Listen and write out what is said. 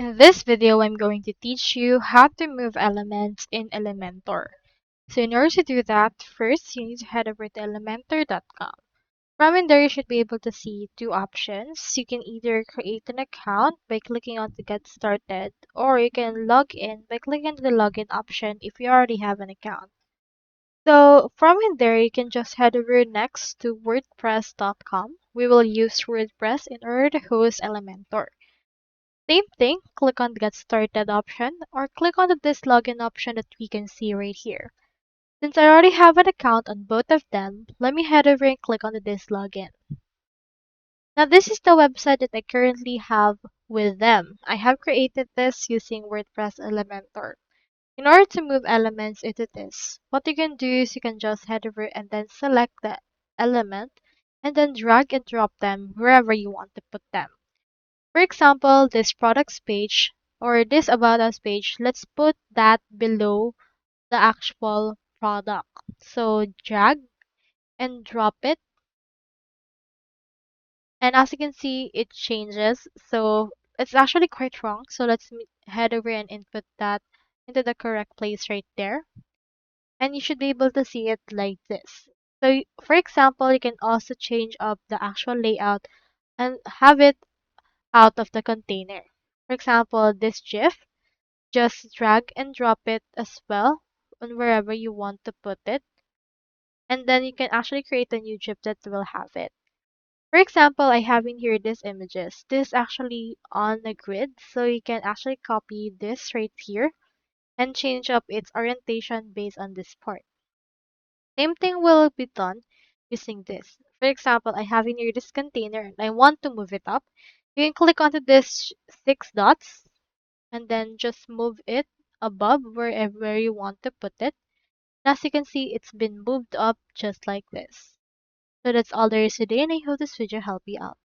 In this video, I'm going to teach you how to move elements in Elementor. So in order to do that, first you need to head over to elementor.com. From in there, you should be able to see two options. You can either create an account by clicking on the Get Started, or you can log in by clicking on the Login option if you already have an account. So from in there, you can just head over next to WordPress.com. We will use WordPress in order to host Elementor. Same thing, click on the Get Started option or click on this login option that we can see right here. Since I already have an account on both of them, let me head over and click on this login. Now this is the website that I currently have with them. I have created this using WordPress Elementor. In order to move elements into this, what you can do is you can just head over and then select the element and then drag and drop them wherever you want to put them. For example, this products page or this about us page, let's put that below the actual product. So drag and drop it. And as you can see, it changes. So it's actually quite wrong. So let's head over and input that into the correct place right there. And you should be able to see it like this. So for example, you can also change up the actual layout and have it out of the container. For example, this GIF, just drag and drop it as well on wherever you want to put it. And then you can actually create a new GIF that will have it. For example, I have in here these images. This is actually on the grid, so you can actually copy this right here and change up its orientation based on this part. Same thing will be done using this. For example, I have in here this container and I want to move it up. You can click onto this 6 dots and then just move it above wherever you want to put it. As you can see, it's been moved up just like this. So that's all there is today, and I hope this video helped you out.